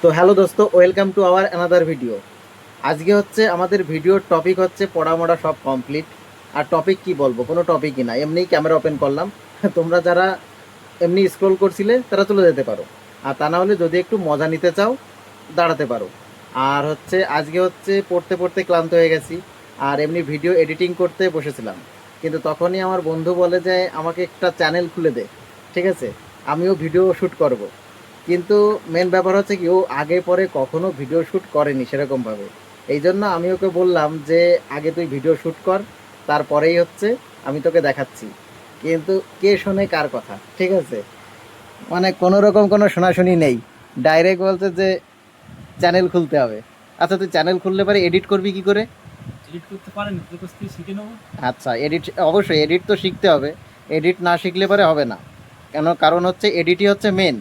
তো হ্যালো দোস্ত, welcome to our another video. আজকে হচ্ছে আমাদের ভিডিওর টপিক হচ্ছে পড়ামোড়া সব কমপ্লিট। আর টপিক কি বলবো, কোনো টপিকই না, এমনিই ক্যামেরা ওপেন করলাম। তোমরা যারা এমনি স্ক্রোল করছিলে তারা চলে যেতে পারো, আর তা না হলে যদি একটু মজা নিতে চাও দাঁড়াতে পারো। আর হচ্ছে আজকে হচ্ছে পড়তে পড়তে ক্লান্ত হয়ে গেছি, আর এমনি ভিডিও এডিটিং করতে বসেছিলাম। কিন্তু তখনই আমার বন্ধু বলে যে আমাকে একটা চ্যানেল খুলে দে, ঠিক আছে, আমিও ভিডিও শ্যুট করব। কিন্তু মেন ব্যাপার হচ্ছে কি, ও আগে পরে কখনো ভিডিও শ্যুট করেনি সেরকমভাবে। এই জন্য আমি ওকে বললাম যে আগে তুই ভিডিও শ্যুট কর, তারপরেই হচ্ছে আমি তোকে দেখাচ্ছি। কিন্তু কে শোনে কার কথা, ঠিক আছে, মানে কোনো রকম কোনো শোনাশুনি নেই। ডাইরেক্ট বলছে যে চ্যানেল খুলতে হবে। আচ্ছা, তুই চ্যানেল খুললে পারে এডিট করবি কি করে? এডিট করতে পারেন, তোর কাছ থেকে শিখে নেবো। আচ্ছা, এডিট অবশ্যই, এডিট তো শিখতে হবে। এডিট না শিখলে পরে হবে না। কারণ হচ্ছে এডিটই হচ্ছে মেন।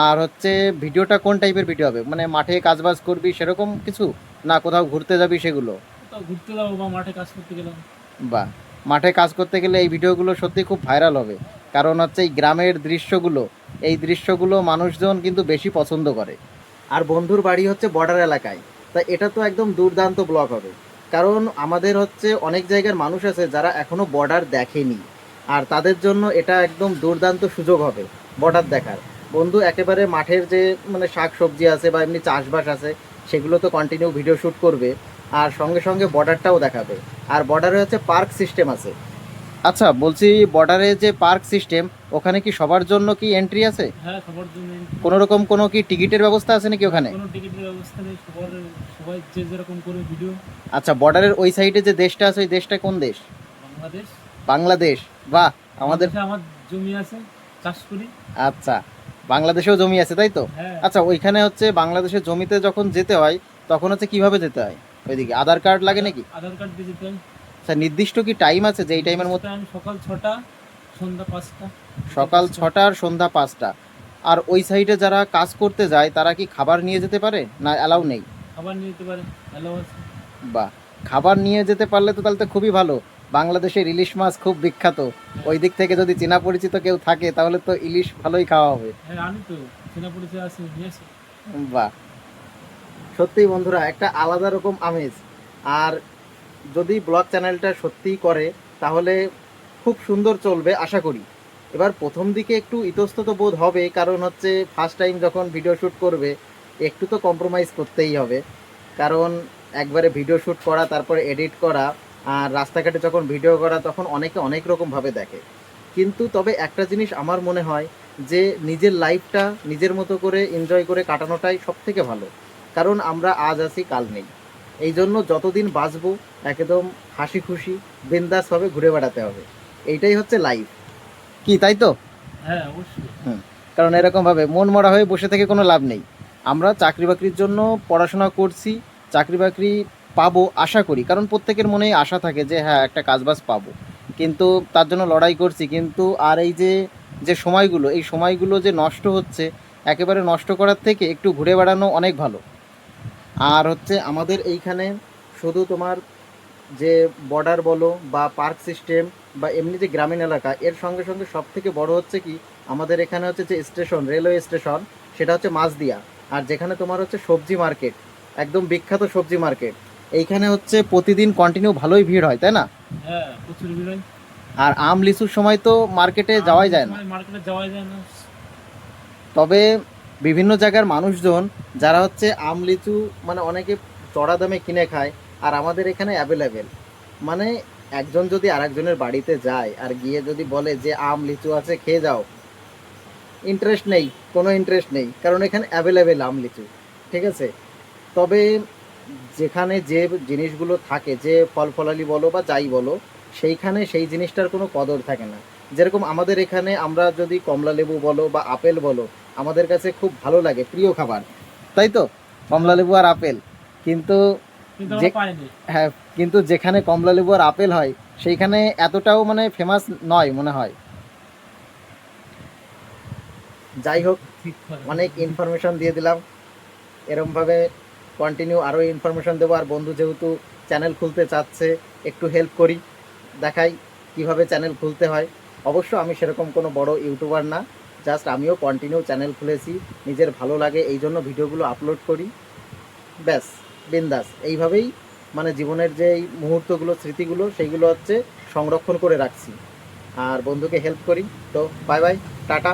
আর হচ্ছে ভিডিওটা কোন টাইপের ভিডিও হবে, মানে মাঠে কাজবাজ করবি সেরকম কিছু, না কোথাও ঘুরতে যাবি সেগুলো? কোথাও ঘুরতে যাবো বা মাঠে কাজ করতে গেলাম। বা মাঠে কাজ করতে গেলে এই ভিডিওগুলো সত্যি খুব ভাইরাল হবে। কারণ হচ্ছে এই গ্রামের দৃশ্যগুলো, এই দৃশ্যগুলো মানুষজন কিন্তু বেশি পছন্দ করে। আর বন্ধুর বাড়ি হচ্ছে বর্ডার এলাকায়, তা এটা তো একদম দুর্দান্ত ব্লগ হবে। কারণ আমাদের হচ্ছে অনেক জায়গার মানুষ আছে যারা এখনও বর্ডার দেখেনি, আর তাদের জন্য এটা একদম দুর্দান্ত সুযোগ হবে বর্ডার দেখার। বন্ধু একেবারে মাঠের যে মানে শাক সবজি আছে বা এমনি চাষবাস আছে, সেগুলো তো কন্টিনিউ ভিডিও শ্যুট করবে, আর সঙ্গে সঙ্গে বর্ডারটাও দেখাবে। আর বর্ডারে হচ্ছে পার্ক সিস্টেম আছে। আচ্ছা বলছি, বর্ডারে যে পার্ক সিস্টেম, ওখানে কি সবার জন্য কি এন্ট্রি আছে? হ্যাঁ, সবার জন্য entry। কোনো রকম কোনো কি টিকিটের ব্যবস্থা আছে নাকি না, ওখানে? কোনো টিকিটের ব্যবস্থা নেই, সবাই যে যেরকম করে ভিডিও। আচ্ছা, বর্ডারের ওই সাইডে যে দেশটা আছে, ওই দেশটা কোন দেশ? বাংলাদেশ। বাংলাদেশ। বাহ! আমাদের। বাংলাদেশে আমার জমি আছে, চাষ করি। আচ্ছা, বাংলাদেশেও জমি আছে তাই তো? হ্যাঁ। আচ্ছা, ওইখানে হচ্ছে বাংলাদেশের জমিতে যখন যেতে হয়, তখন হচ্ছে কিভাবে যেতে হয় ওইদিকে? আধার কার্ড লাগে নাকি? আধার কার্ড দিয়ে যেতে হয়। আচ্ছা, নির্দিষ্ট কি টাইম আছে যে এই টাইমের নির্দিষ্ট মধ্যে? টাইম সকাল 6টা, সন্ধ্যা 5টা। দুটো সকাল 5টা। 6টা আর সন্ধ্যা 5টা। আর ওই সাইডে যারা কাজ করতে যায় তারা কি খাবার নিয়ে যেতে পারে, না অ্যালাউ নেই? খাবার নিয়ে যেতে পারে, অ্যালাউ আছে। বা খাবার নিয়ে যেতে পারলে তো তাহলে তো খুবই ভালো। বাংলাদেশের ইলিশ মাছ খুব বিখ্যাত। হ্যাঁ। ওই দিক থেকে যদি চেনা পরিচিত কেউ থাকে তাহলে তো ইলিশ ভালোই খাওয়া হবে। হ্যাঁ, আনি তো, চেনা পরিচয় আছে, নিয়ে আসি। বাহ! সত্যিই বন্ধুরা, একটা আলাদা রকম আমেজ। আর যদি ব্লগ চ্যানেলটা সত্যিই করে, তাহলে খুব সুন্দর চলবে আশা করি। এবার প্রথম দিকে একটু ইতস্তত বোধ হবে, কারণ হচ্ছে ফার্স্ট টাইম যখন ভিডিও শ্যুট করবে, একটু তো কম্প্রোমাইজ করতেই হবে। কারণ একবারে ভিডিও শ্যুট করা, তারপরে এডিট করা, আর রাস্তাঘাটে যখন ভিডিও করা, তখন অনেকে অনেক রকমভাবে দেখে। কিন্তু তবে একটা জিনিস আমার মনে হয়, যে নিজের লাইফটা নিজের মতো করে এনজয় করে কাটানোটাই সবথেকে ভালো। কারণ আমরা আজ আছি কাল নেই। এই জন্য যতদিন বাঁচবো একদম হাসি খুশি বিন্দাসভাবে ঘুরে বেড়াতে হবে। এইটাই হচ্ছে লাইফ, কি তাই তো? হ্যাঁ, অবশ্যই। হুম। কারণ এরকমভাবে মন মরা হয়ে বসে থেকে কোনো লাভ নেই। আমরা চাকরি বাকরির জন্য পড়াশোনা করছি, চাকরি বাকরি পাবো আশা করি, কারণ প্রত্যেকের মনেই আশা থাকে যে হ্যাঁ একটা কাজবাজ পাবো। কিন্তু তার জন্য লড়াই করছি, কিন্তু আর এই যে যে সময়গুলো, এই সময়গুলো যে নষ্ট হচ্ছে, একেবারে নষ্ট করার থেকে একটু ঘুরে বেড়ানো অনেক ভালো। আর হচ্ছে আমাদের এইখানে শুধু তোমার যে বর্ডার বলো বা পার্ক সিস্টেম বা এমনি যে গ্রামীণ এলাকা, এর সঙ্গে সঙ্গে সব থেকে বড় হচ্ছে কি, আমাদের এখানে হচ্ছে যে স্টেশন, রেলওয়ে স্টেশন, সেটা হচ্ছে মাঝদিয়া। আর যেখানে তোমার হচ্ছে সবজি মার্কেট, একদম বিখ্যাত সবজি মার্কেট, এইখানে হচ্ছে প্রতিদিন কন্টিনিউ ভালোই ভিড় হয় তাই না? হ্যাঁ, প্রচুর ভিড় হয়। আর আম লিচুর সময় তো মার্কেটে আম যাওয়াই লিচুর যায় না। সময় মার্কেটে যাওয়া যায় না। তবে বিভিন্ন জায়গার মানুষজন যারা হচ্ছে আম লিচু মানে অনেকে চড়া দামে কিনে খায়, আর আমাদের এখানে অ্যাভেলেবেল। মানে একজন যদি আরেকজনের বাড়িতে যায় আর গিয়ে যদি বলে যে আম লিচু আছে খেয়ে যাও, ইন্টারেস্ট নেই, কোনো ইন্টারেস্ট নেই, কারণ এখানে অ্যাভেলেবেল আম লিচু, ঠিক আছে। তবে যেখানে যে জিনিসগুলো থাকে, যে ফল ফলালি বলো বা যাই বলো, সেইখানে সেই জিনিসটার কোনো কদর থাকে না। যেরকম আমাদের এখানে আমরা যদি কমলা লেবু বলো বা আপেল বলো, আমাদের কাছে খুব ভালো লাগে, প্রিয় খাবার, তাই তো? কমলা হ্যাঁ, লেবু আর আপেল। কিন্তু কিন্তু যে আমরা পাইনি। হ্যাঁ, কিন্তু যেখানে কমলা লেবু আর আপেল হয়, সেইখানে এতটাও মানে ফেমাস নয় মনে হয়। যাই হোক, ঠিক কথা। অনেক ইনফরমেশন দিয়ে দিলাম। এরমভাবে কন্টিনিউ আরও ইনফরমেশন দেবো। আর বন্ধু যেহেতু চ্যানেল খুলতে চাচ্ছে, একটু হেল্প করি, দেখাই কিভাবে চ্যানেল খুলতে হয়। অবশ্য আমি সেরকম কোনো বড় ইউটিউবার না জাস্ট আমিও কন্টিনিউ চ্যানেল খুলেছি, নিজের ভালো লাগে এই জন্য ভিডিওগুলো আপলোড করি, ব্যাস বিন্দাস। এইভাবেই মানে জীবনের যে এই মুহূর্তগুলো, স্মৃতিগুলো, সেইগুলো হচ্ছে সংরক্ষণ করে রাখছি আর বন্ধুকে হেল্প করি। তো বাই বাই, টাটা।